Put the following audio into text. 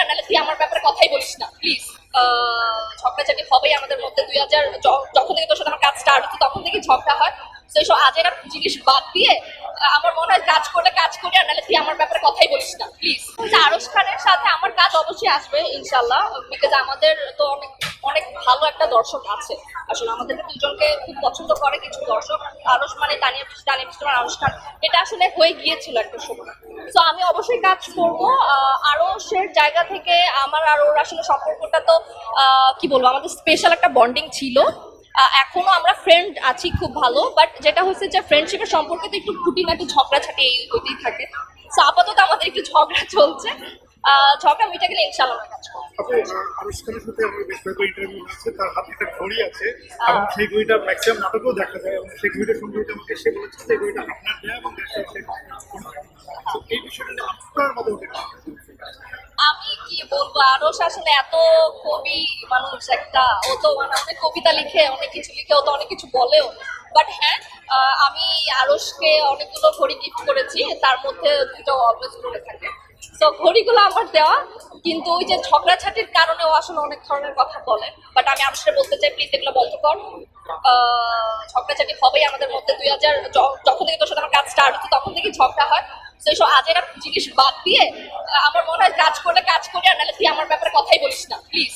নাহলে তুই আমার ব্যাপারে কথাই বলিস না প্লিজ। ঝগড়াঝাটি হবেই আমাদের মধ্যে। 2000 যখন থেকে তোর সাথে আমার কাজ স্টার্ট হচ্ছে তখন থেকে ঝগড়া হয়। তো এইসব আজেরা জিনিস বাদ দিয়ে আমার মনে হয় কাজ করলে কাজ করি, আর নাহলে তুই আমার ব্যাপারে কথাই বলিস না প্লিজ। আরশ খানের সাথে আমার কাজ অবশ্যই আসবে ইনশাল্লাহ, বিকজ আমাদের তো অনেক অনেক ভালো একটা দর্শক আছে। আসলে আমাদেরকে দুজনকে খুব পছন্দ করে কিছু দর্শক। আরশ মানে তানিয়া মিস্টার আরশ খান, এটা আসলে হয়ে গিয়েছিল একটা সময়। তো আমি অবশ্যই কাজ করব। আরশের জায়গা থেকে আমার আর ওর আসলে সম্পর্কটা তো কি বলবো, আমাদের স্পেশাল একটা বন্ডিং ছিল। এখনো আমরা ফ্রেন্ড আছি খুব ভালো, বাট যেটা হচ্ছে যে ফ্রেন্ডশিপের সম্পর্কে তো একটু খুঁটিনাটি ঝগড়াঝাটি হতেই থাকে। তো আপাতত আমাদের একটু ঝগড়া চলছে, ঝগড়া মিটে গেলে ইনশাল্লাহ আমরা কাজ করবো। আনুশ খানের সাথে আমার বেশ কয়েকবার ইন্টারভিউ হয়েছে, তার হাতে একটা ঘড়ি আছে এবং সেই ঘড়িটা ম্যাক্সিমাম নাটকেও দেখা যায়, এবং সেই ঘড়িটা সম্পর্কে আমাকে সে বলেছে যে ঘড়িটা আপনার দেয়া এবং এই বিষয়টা নিয়ে আপনার মতো আমি কি বলবো, আরশ আসলে এত কবি মানুষ একটা, ও তো মানে অনেক কবিতা লিখে, অনেক কিছু লিখে, ও তো অনেক কিছু বলেও। বাট হ্যাঁ, আমি আরশকে অনেকগুলো ঘড়ি গিফট করেছি, তার মধ্যে দুটো অলওয়েজ করে থাকে। তো ঘড়িগুলো আমার দেওয়া, কিন্তু ওই যে ঝগড়াঝাটির কারণে ও আসলে অনেক ধরনের কথা বলে। বাট আমি আরশকে বলতে চাই প্লিজ এগুলো বন্ধ কর। ঝগড়াঝাটি হবেই আমাদের মধ্যে। 2000 যখন থেকে তোর সাথে আমার কাজ স্টার্ট হচ্ছে তখন থেকে ঝগড়া হয়। তো এইসব আজেরা জিনিস বাদ দিয়ে আমার মনে হয় কাজ করলে কাজ করি, আর নাহলে তুই আমার ব্যাপারে কথাই বলিস না প্লিজ।